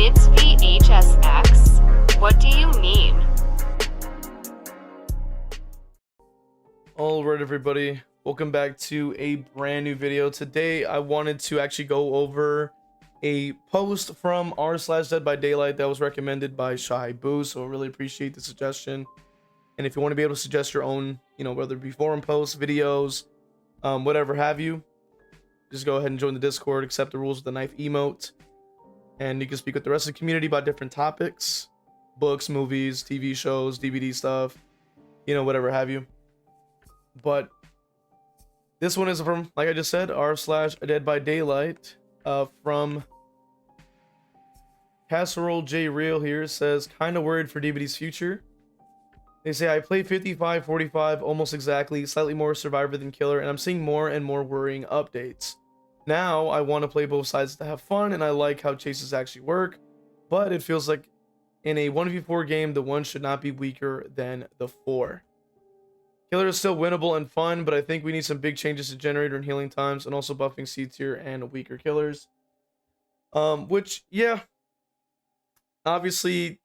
It's v.h.s.x. What do you mean? Alright everybody, welcome back to a brand new video. Today I wanted to actually go over a post from r/Dead by Daylight that was recommended by Shy Boo, so I really appreciate the suggestion. And if you want to be able to suggest your own, whether it be forum posts, videos, whatever have you, just go ahead and join the Discord, accept the rules of the knife emote, and you can speak with the rest of the community about different topics, books, movies, TV shows, DVD stuff, whatever have you. But this one is from, like I just said, r/Dead by Daylight, from Casserole J Real here. Says, kind of worried for DBD's future. They say, I play 55-45 almost exactly, slightly more survivor than killer, and I'm seeing more and more worrying updates. Now I want to play both sides to have fun, and I like how chases actually work, but it feels like in a 1v4 game the 1 should not be weaker than the 4. Killer is still winnable and fun, but I think we need some big changes to generator and healing times, and also buffing C tier and weaker killers. Which, yeah, obviously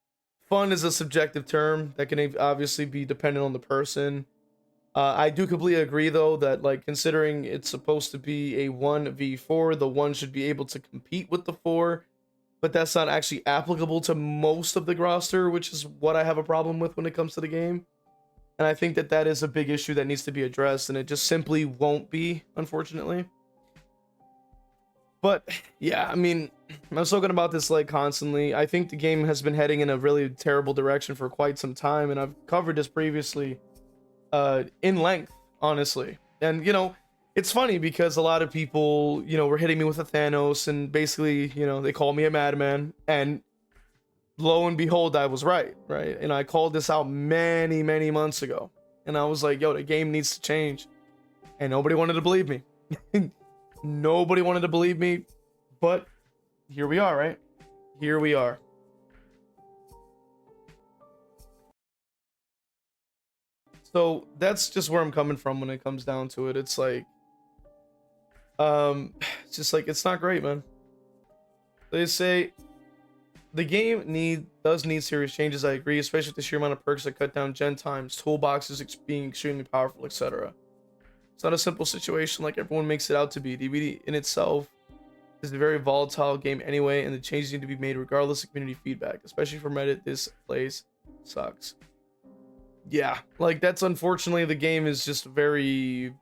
fun is a subjective term that can obviously be dependent on the person. I do completely agree though that, like, considering it's supposed to be a 1v4, the 1 should be able to compete with the 4, but that's not actually applicable to most of the roster, which is what I have a problem with when it comes to the game. And I think that that is a big issue that needs to be addressed, and it just simply won't be, unfortunately. But yeah, I mean, I'm talking about this like constantly. I think the game has been heading in a really terrible direction for quite some time, and I've covered this previously in length, honestly. And it's funny because a lot of people were hitting me with a Thanos, and basically they call me a madman, and lo and behold, I was right? And I called this out many months ago, and I was like, yo, the game needs to change, and nobody wanted to believe me. Nobody wanted to believe me, but here we are, right? Here we are. So that's just where I'm coming from when it comes down to it. It's like, it's just like, it's not great, man. They say the game does need serious changes. I agree, especially with the sheer amount of perks that cut down gen times, toolboxes being extremely powerful, etc. It's not a simple situation like everyone makes it out to be. DBD in itself is a very volatile game anyway, and the changes need to be made regardless of community feedback, especially from Reddit. This place sucks. Yeah, like, that's unfortunately, the game is just very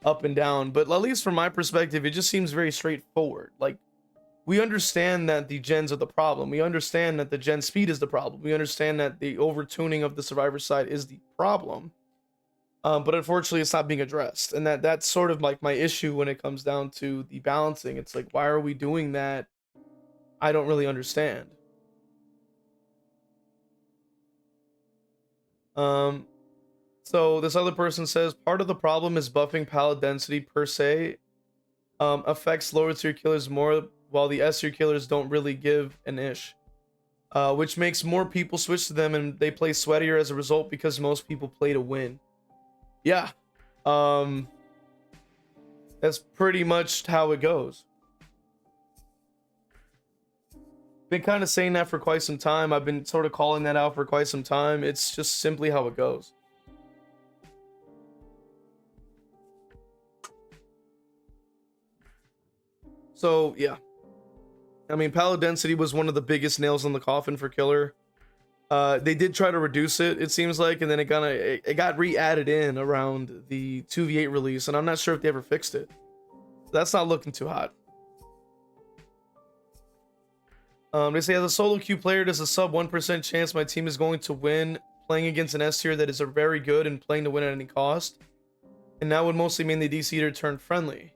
up and down, but at least from my perspective, it just seems very straightforward. Like, we understand that the gens are the problem. We understand that the gen speed is the problem. We understand that the overtuning of the survivor side is the problem. But unfortunately, it's not being addressed. And that's sort of like my issue when it comes down to the balancing. It's like, why are we doing that? I don't really understand. So this other person says, part of the problem is buffing pallet density per se affects lower tier killers more, while the S tier killers don't really give an ish, which makes more people switch to them, and they play sweatier as a result because most people play to win. Yeah, that's pretty much how it goes. Been kind of saying that for quite some time. I've been sort of calling that out for quite some time. It's just simply how it goes. So yeah, I mean, pallet density was one of the biggest nails in the coffin for killer. They did try to reduce it, it seems like, and then it got re-added in around the 2v8 release, and I'm not sure if they ever fixed it. That's not looking too hot. They say, as a solo queue player, there's a sub 1% chance my team is going to win playing against an S tier that is very good and playing to win at any cost, and that would mostly mean the DC turn friendly.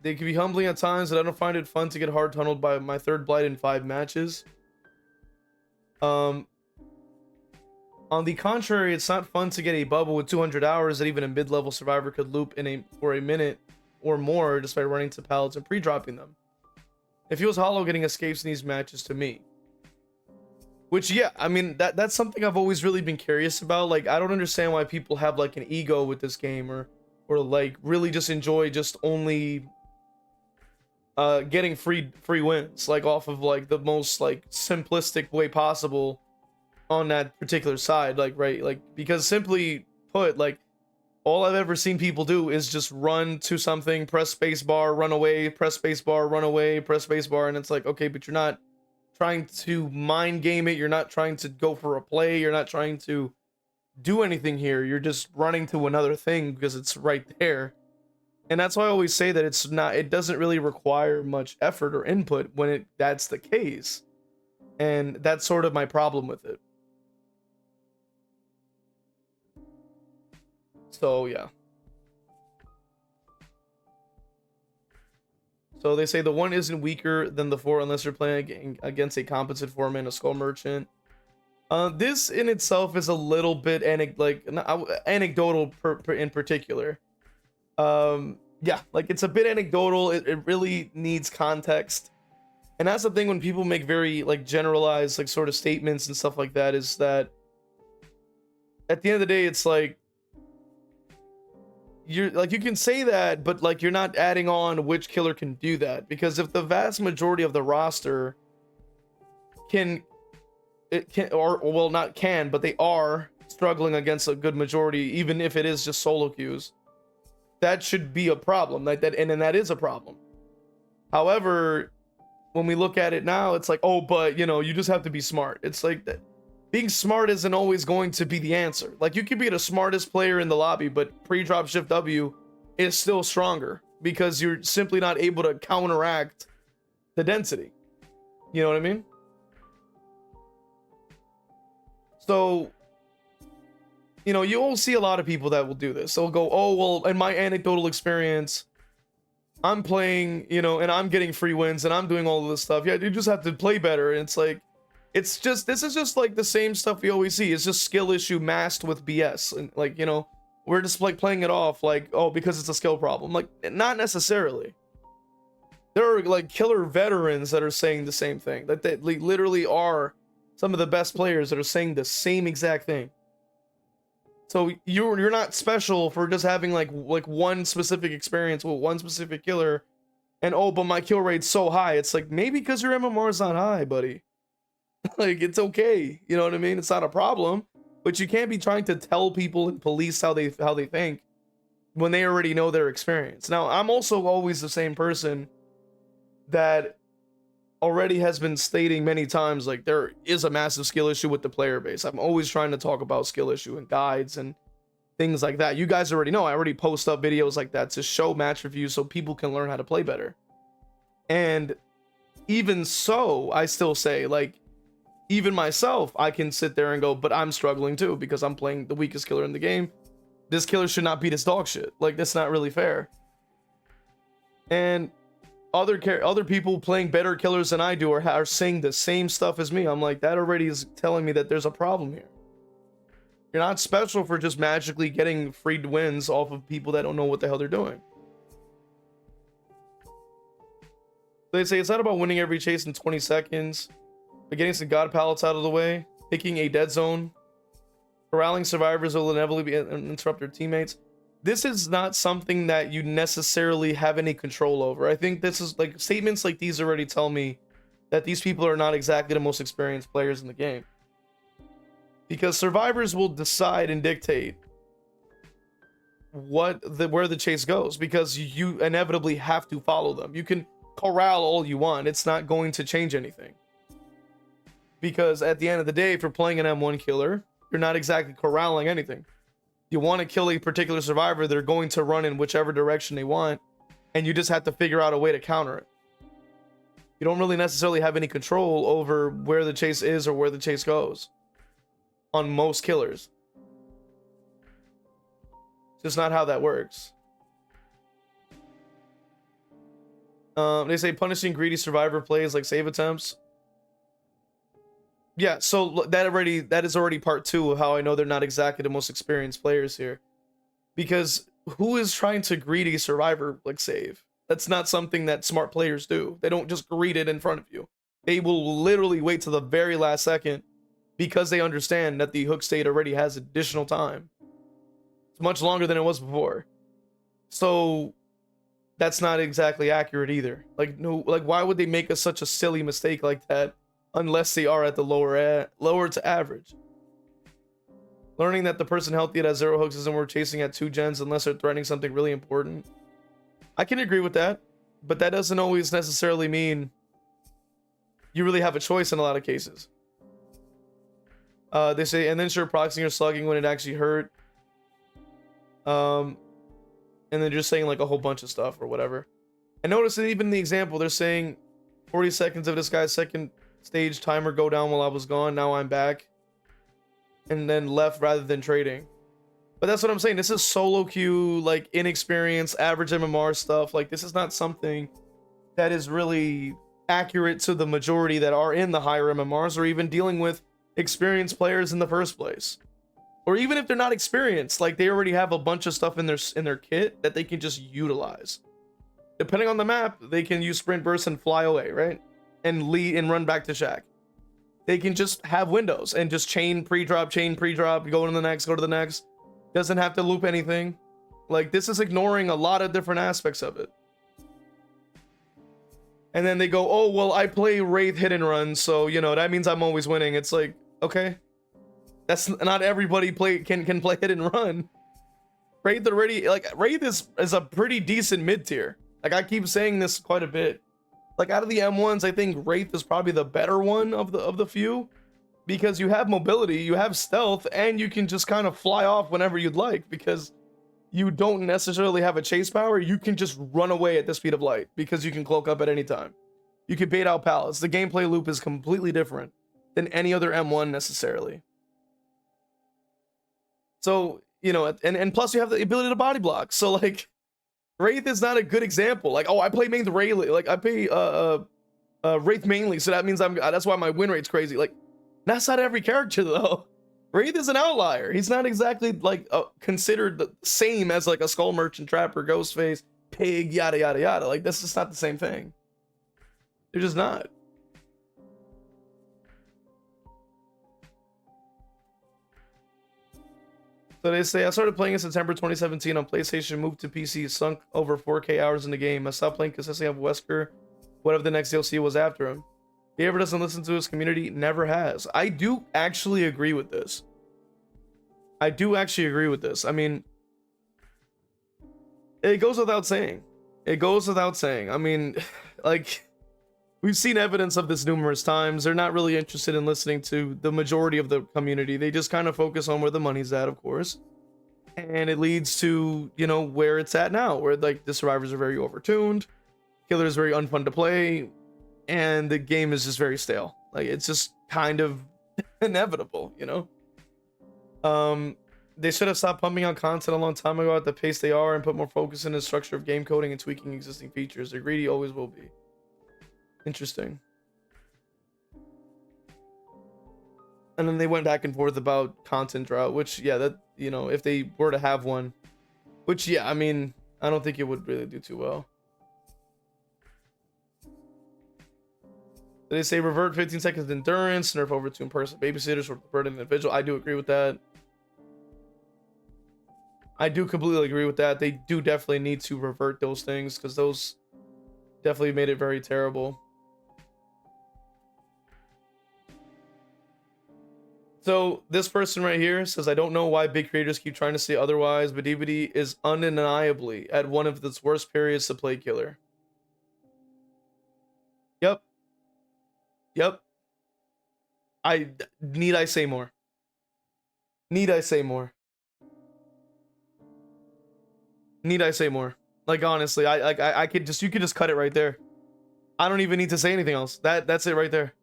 They can be humbling at times, but I don't find it fun to get hard tunneled by my third blight in 5 matches. On the contrary, it's not fun to get a bubble with 200 hours that even a mid-level survivor could loop for a minute or more just by running to pallets and pre-dropping them. It feels hollow getting escapes in these matches to me. Which, yeah, I mean, that's something I've always really been curious about. Like, I don't understand why people have, like, an ego with this game, or like, really just enjoy just only getting free wins, like off of like the most like simplistic way possible on that particular side, like, right, like, because simply put, like, all I've ever seen people do is just run to something, press spacebar, run away, press spacebar, run away, press spacebar, and it's like, okay, but you're not trying to mind game it, you're not trying to go for a play, you're not trying to do anything here, you're just running to another thing because it's right there. And that's why I always say that it doesn't really require much effort or input when that's the case. And that's sort of my problem with it. So yeah. So they say the 1 isn't weaker than the 4 unless you're playing against a competent 4-man, a skull merchant. This in itself is a little bit anecdotal in particular. Yeah, like, it's a bit anecdotal. It really needs context. And that's the thing when people make very like generalized like sort of statements and stuff like that, is that at the end of the day, it's like, you can say that, but like, you're not adding on which killer can do that. Because if the vast majority of the roster but they are struggling against a good majority, even if it is just solo queues, that should be a problem. And that is a problem. However, when we look at it now, it's like, oh, but you just have to be smart. It's like that. Being smart isn't always going to be the answer. Like, you could be the smartest player in the lobby, but pre-drop shift W is still stronger because you're simply not able to counteract the density. You know what I mean? So, you'll see a lot of people that will do this. They'll go, oh, well, in my anecdotal experience, I'm playing, and I'm getting free wins and I'm doing all of this stuff. Yeah, you just have to play better. And it's like, this is just like the same stuff we always see. It's just skill issue masked with BS. And like, we're just like playing it off like, oh, because it's a skill problem. Like, not necessarily. There are like killer veterans that are saying the same thing. That they literally are some of the best players that are saying the same exact thing. So you're not special for just having like one specific experience with one specific killer, and oh, but my kill rate's so high. It's like, maybe because your MMR's not high, buddy. Like, it's okay, you know what I mean? It's not a problem, but you can't be trying to tell people and police how they think when they already know their experience. Now, I'm also always the same person that already has been stating many times, like, there is a massive skill issue with the player base. I'm always trying to talk about skill issue and guides and things like that. You guys already know I already post up videos like that to show match reviews so people can learn how to play better. And even so, I still say, like, even myself, I can sit there and go, but I'm struggling too because I'm playing the weakest killer in the game. This killer should not beat his dog shit. Like, that's not really fair. And other people playing better killers than I do are saying the same stuff as me. I'm like, that already is telling me that there's a problem here. You're not special for just magically getting free wins off of people that don't know what the hell they're doing. They say it's not about winning every chase in 20 seconds, but getting some god pallets out of the way, picking a dead zone, corralling survivors will inevitably interrupt their teammates. This is not something that you necessarily have any control over. I think this is like, statements like these already tell me that these people are not exactly the most experienced players in the game. Because survivors will decide and dictate where the chase goes, because you inevitably have to follow them. You can corral all you want. It's not going to change anything. Because at the end of the day, if you're playing an M1 killer, you're not exactly corralling anything. You want to kill a particular survivor, they're going to run in whichever direction they want, and you just have to figure out a way to counter it. You don't really necessarily have any control over where the chase is or where the chase goes on most killers. It's just not how that works. They say punishing greedy survivor plays like save attempts. Yeah, so that is already part 2 of how I know they're not exactly the most experienced players here. Because who is trying to greed a survivor like save? That's not something that smart players do. They don't just greed it in front of you. They will literally wait to the very last second because they understand that the hook state already has additional time. It's much longer than it was before. So that's not exactly accurate either. Like, no, like, why would they make such a silly mistake like that unless they are at the lower to average? Learning that the person healthy at 0 hooks isn't worth chasing at 2 gens unless they're threatening something really important. I can agree with that, but that doesn't always necessarily mean you really have a choice in a lot of cases. They say, and then sure, proxying or slugging when it actually hurt. And then just saying like a whole bunch of stuff or whatever. And notice that even in the example, they're saying 40 seconds of this guy's second stage timer go down while I was gone. Now I'm back. And then left rather than trading. But that's what I'm saying. This is solo queue, like inexperienced, average MMR stuff. Like this is not something that is really accurate to the majority that are in the higher MMRs or even dealing with experienced players in the first place. Or even if they're not experienced, like they already have a bunch of stuff in their kit that they can just utilize. Depending on the map, they can use sprint burst and fly away, right? And lead and run back to shack. They can just have windows and just chain pre-drop, go to the next, go to the next. Doesn't have to loop anything. Like this is ignoring a lot of different aspects of it. And then they go, oh, well, I play Wraith hit and run, so, you know, that means I'm always winning. It's like, okay. That's not everybody can play hit and run. Wraith already, like, Wraith is a pretty decent mid-tier. Like, I keep saying this quite a bit. Like, out of the M1s, I think Wraith is probably the better one of the few. Because you have mobility, you have stealth, and you can just kind of fly off whenever you'd like. Because you don't necessarily have a chase power. You can just run away at the speed of light. Because you can cloak up at any time. You can bait out pallets. The gameplay loop is completely different than any other M1 necessarily. So, you know, and plus you have the ability to body block. So, like, Wraith is not a good example. Like, oh, I play main Rayleigh. Like, I play Wraith mainly, so that means that's why my win rate's crazy. Like, that's not every character though. Wraith is an outlier. He's not exactly like considered the same as like a Skull Merchant, Trapper, Ghostface, Pig, yada yada yada. Like, that's just not the same thing. They're just not. So they say, I started playing in September 2017 on PlayStation, moved to PC, sunk over 4K hours in the game. I stopped playing consistently of Wesker, whatever the next DLC was after him. He ever doesn't listen to his community, never has. I do actually agree with this. I do actually agree with this. I mean, it goes without saying. It goes without saying. I mean, like, we've seen evidence of this numerous times. They're not really interested in listening to the majority of the community. They just kind of focus on where the money's at, of course. And it leads to, you know, where it's at now, where like the survivors are very overtuned, killer is very unfun to play, and the game is just very stale. Like, it's just kind of inevitable, you know? They should have stopped pumping out content a long time ago at the pace they are and put more focus in the structure of game coding and tweaking existing features. They're greedy, always will be. Interesting. And then they went back and forth about content drought, which, yeah, that, you know, if they were to have one, which, yeah, I mean, I don't think it would really do too well. They say revert 15 seconds endurance, nerf over 2 in-person babysitters, or revert an individual. I do agree with that. I do completely agree with that. They do definitely need to revert those things, because those definitely made it very terrible. So this person right here says, I don't know why big creators keep trying to say otherwise, but DBD is undeniably at one of its worst periods to play killer. Yep. Yep. Need I say more? Need I say more? Need I say more? Like, honestly, I could just, you could just cut it right there. I don't even need to say anything else. That's it right there.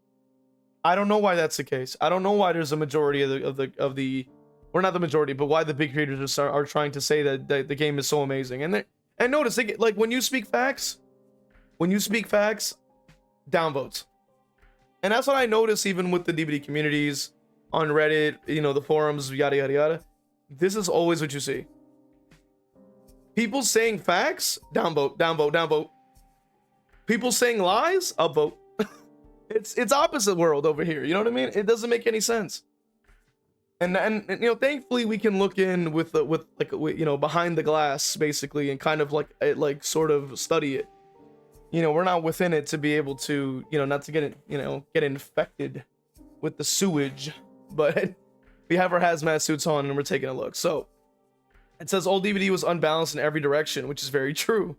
I don't know why that's the case. I don't know why there's a majority of the or not the majority, but why the big creators are trying to say that the game is so amazing. And notice, they get, like, when you speak facts, downvotes. And that's what I notice even with the DBD communities on Reddit, you know, the forums, yada yada yada. This is always what you see. People saying facts, downvote, downvote, downvote. People saying lies, upvote. It's opposite world over here. You know what I mean? It doesn't make any sense. And you know, thankfully we can look in with like you know, behind the glass basically, and kind of like sort of study it. You know, we're not within it to be able to, you know, not to get it, you know, get infected with the sewage, but we have our hazmat suits on and we're taking a look. So it says old DBD was unbalanced in every direction, which is very true.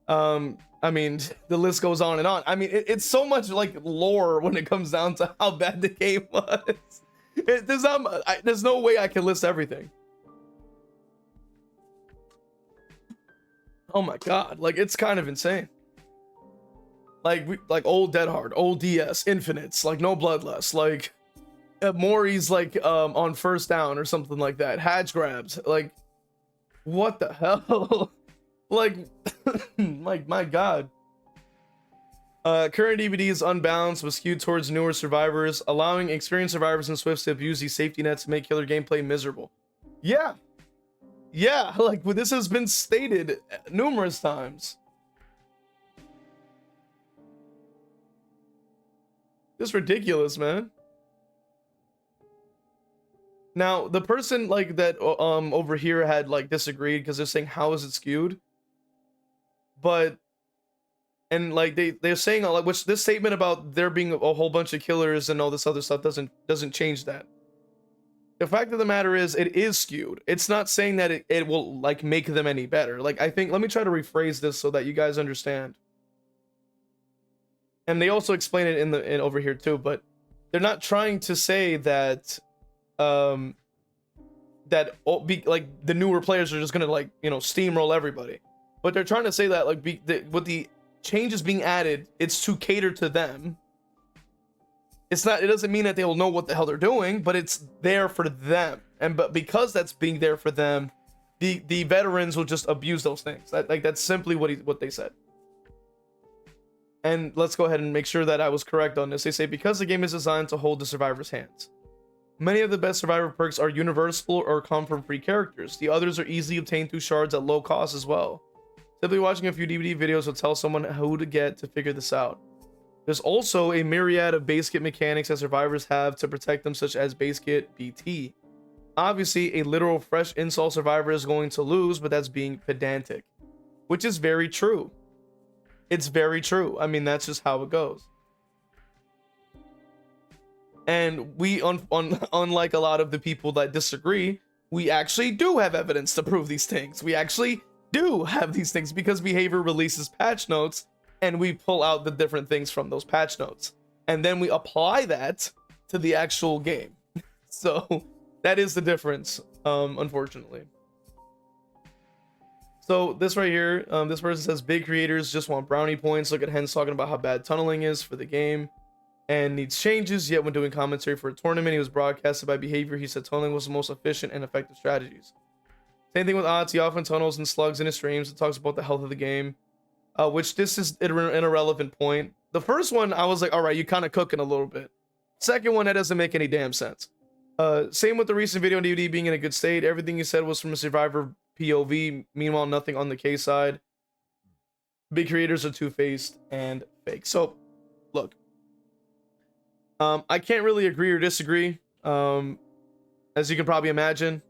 I mean, the list goes on and on. I mean, it's so much like lore when it comes down to how bad the game was. There's no way I can list everything. Oh my god, like it's kind of insane. Like old Dead Hard, old DS, Infinites, like no Bloodlust, like Maury's like on first down or something like that. Hatch grabs, like what the hell? Like my god. Current DBD is unbalanced, was skewed towards newer survivors, allowing experienced survivors and Swifts to abuse these safety nets to make killer gameplay miserable. Yeah, like this has been stated numerous times. It's ridiculous, man. Now the person like that over here had like disagreed because they're saying how is it skewed, but and like they're saying like, which this statement about there being a whole bunch of killers and all this other stuff doesn't change that. The fact of the matter is it is skewed. It's not saying that it will like make them any better. Like I think, let me try to rephrase this so that you guys understand. And they also explain it in over here too, but they're not trying to say that like the newer players are just gonna like, you know, steamroll everybody. But they're trying to say that like with the changes being added, it's to cater to them. It's not, it doesn't mean that they will know what the hell they're doing, but it's there for them. But because that's being there for them, the veterans will just abuse those things. That's simply what they said. And let's go ahead and make sure that I was correct on this. They say because the game is designed to hold the survivor's hands. Many of the best survivor perks are universal or come from free characters. The others are easily obtained through shards at low cost as well. Simply watching a few DBD videos will tell someone who to get to figure this out. There's also a myriad of base kit mechanics that survivors have to protect them, such as base kit BT. Obviously, a literal fresh install survivor is going to lose, but that's being pedantic. Which is very true. It's very true. I mean, that's just how it goes. And we, unlike a lot of the people that disagree, we actually do have evidence to prove these things. We actually do have these things because Behavior releases patch notes and we pull out the different things from those patch notes. And then we apply that to the actual game. So that is the difference, unfortunately. So this right here, this person says big creators just want brownie points. Look at Hens talking about how bad tunneling is for the game and needs changes. Yet when doing commentary for a tournament, he was broadcasted by Behavior. He said tunneling was the most efficient and effective strategies. Same thing with odds. He often tunnels and slugs in his streams. It talks about the health of the game, which this is an irrelevant point. The first one, I was like, all right, you kind of cooking a little bit. Second one, that doesn't make any damn sense. Same with the recent video on DVD being in a good state. Everything you said was from a survivor POV. Meanwhile, nothing on the K side. Big creators are two-faced and fake. So, look. I can't really agree or disagree. As you can probably imagine.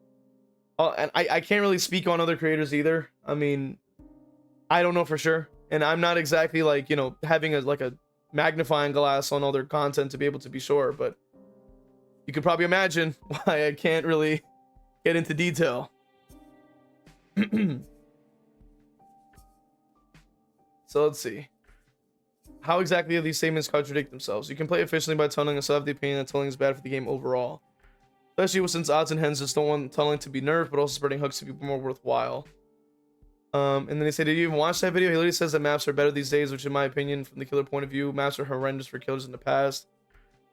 And I can't really speak on other creators either. I mean, I don't know for sure. And I'm not exactly like, you know, having a magnifying glass on all their content to be able to be sure. But you could probably imagine why I can't really get into detail. So let's see. How exactly do these statements contradict themselves? You can play efficiently by tunneling and still have the opinion that tunneling is bad for the game overall. Especially since odds and hens just don't want tunneling to be nerfed, but also spreading hooks to be more worthwhile. And then they say, did you even watch that video? He literally says that maps are better these days, which in my opinion, from the killer point of view, maps are horrendous for killers in the past.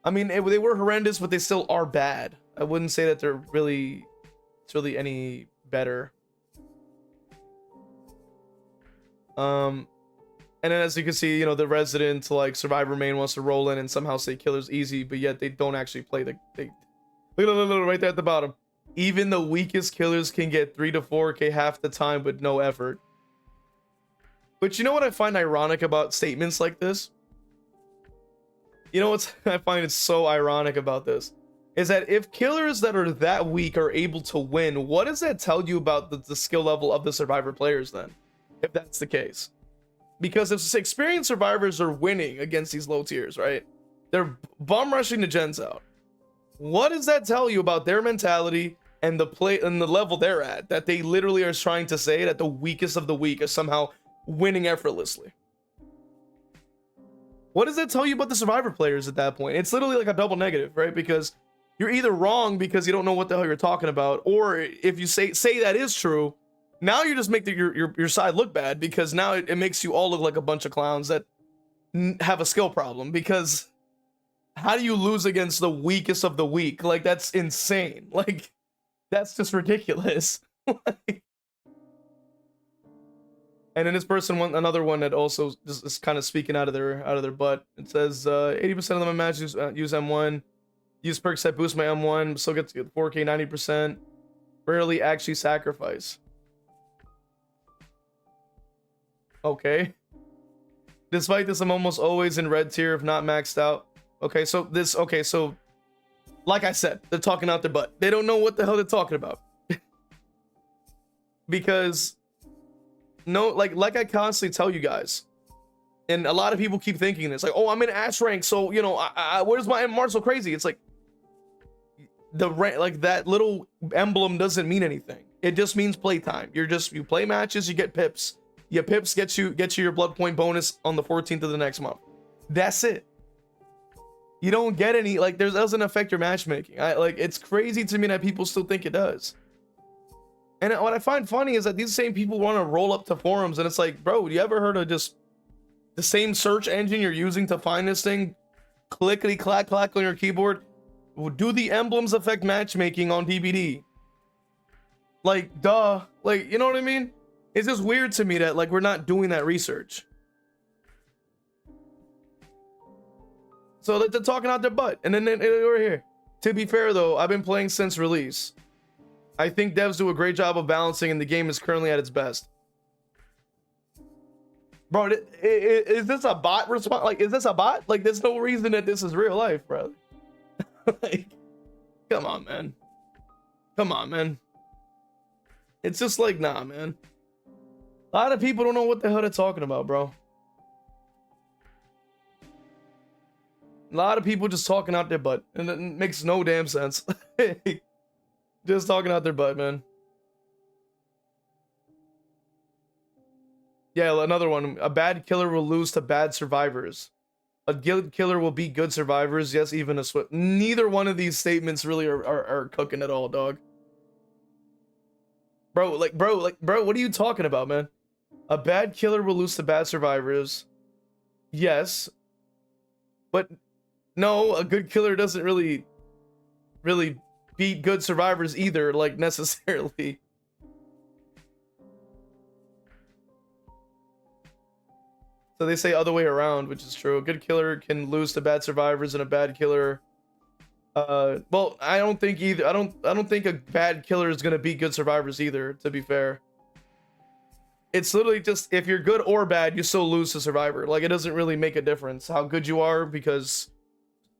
I mean, they were horrendous, but they still are bad. I wouldn't say that it's really any better. And then as you can see, you know, the resident like survivor main wants to roll in and somehow say killer's easy, but yet they don't actually play look right there at the bottom. Even the weakest killers can get 3 to 4k half the time with no effort. But you know what I find ironic about statements like this? You know what I find it's so ironic about this is that if killers that are that weak are able to win, what does that tell you about the skill level of the survivor players then, if that's the case? Because if experienced survivors are winning against these low tiers, right, they're bum rushing the gens out, what does that tell you about their mentality and the play and the level they're at, that they literally are trying to say that the weakest of the weak is somehow winning effortlessly? What does that tell you about the survivor players at that point? It's literally like a double negative, right? Because you're either wrong because you don't know what the hell you're talking about, or if you say that is true, now you just make your side look bad, because now it makes you all look like a bunch of clowns that have a skill problem. Because how do you lose against the weakest of the weak? Like, that's insane. Like, that's just ridiculous. Like, and then this person, another one that also is kind of speaking out of their butt. It says 80% of them in matches use M1. Use perks that boost my M1. Still get to get 4K 90%. Rarely actually sacrifice. Okay. Despite this, I'm almost always in red tier if not maxed out. Okay, so like I said, they're talking out their butt. They don't know what the hell they're talking about. Because no, like I constantly tell you guys, and a lot of people keep thinking this, like, oh, I'm in Ash rank, so you know, where's my MR so crazy? It's like the rank, like that little emblem doesn't mean anything. It just means playtime. You play matches, you get pips. Your pips get you your blood point bonus on the 14th of the next month. That's it. You don't get any, like, there doesn't affect your matchmaking. It's crazy to me that people still think it does. And what I find funny is that these same people want to roll up to forums, and it's like, bro, you ever heard of just the same search engine you're using to find this thing? Clickety clack clack on your keyboard. Do the emblems affect matchmaking on DBD? Like, duh. Like, you know what I mean? It's just weird to me that, like, we're not doing that research. So they're talking out their butt, and then we're here. To be fair though, I've been playing since release. I think devs do a great job of balancing, and the game is currently at its best. Bro, is this a bot response? Like, is this a bot? Like, there's no reason that this is real life, bro. Like, come on, man. Come on, man. It's just like, nah, man. A lot of people don't know what the hell they're talking about, bro. A lot of people just talking out their butt, and it makes no damn sense. Just talking out their butt, man. Yeah, another one. A bad killer will lose to bad survivors. A good killer will beat good survivors. Yes, even a swift. Neither one of these statements really are cooking at all, dog. Bro, what are you talking about, man? A bad killer will lose to bad survivors. Yes. But no, a good killer doesn't really beat good survivors either, like, necessarily. So they say other way around, which is true. A good killer can lose to bad survivors, and a bad killer, well, I don't think either. I don't think a bad killer is gonna beat good survivors either, to be fair. It's literally just, if you're good or bad, you still lose to survivor. Like, it doesn't really make a difference how good you are, because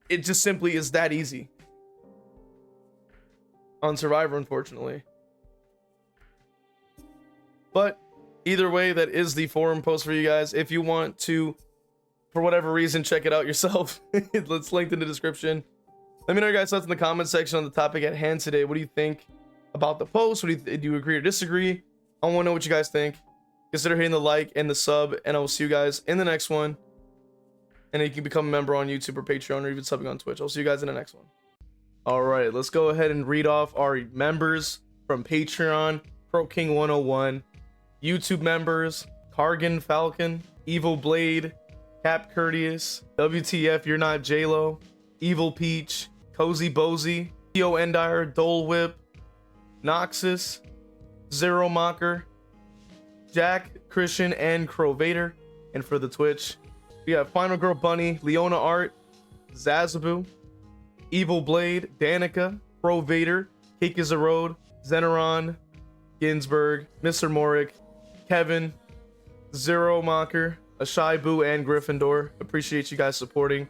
it just simply is that easy on survivor, unfortunately. But either way, that is the forum post for you guys. If you want to, for whatever reason, check it out yourself, it's linked in the description. Let me know your guys' thoughts in the comment section on the topic at hand today. What do you think about the post? What do you agree or disagree? I want to know what you guys think. Consider hitting the like and the sub, and I will see you guys in the next one. And you can become a member on YouTube or Patreon, or even subbing on Twitch. I'll see you guys in the next one. All right, let's go ahead and read off our members from Patreon. Pro King 101, YouTube members: Cargan Falcon, Evil Blade, Cap Courteous, WTF You're Not JLo, Evil Peach, Cozy Bozy, Theo Endire, Dole Whip, Noxus, Zero Mocker, Jack, Christian, and Crow Vader. And for the Twitch, we have Final Girl Bunny, Leona Art, Zazabu, Evil Blade, Danica, Crow Vader, Cake is a Road, Zeneron, Ginsburg, Mr. Morik, Kevin, Zero Mocker, Ashai Boo, and Gryffindor. Appreciate you guys supporting.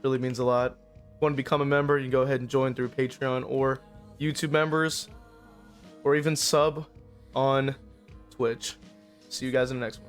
Really means a lot. want to become a member, you can go ahead and join through Patreon or YouTube members, or even sub on Twitch. See you guys in the next one.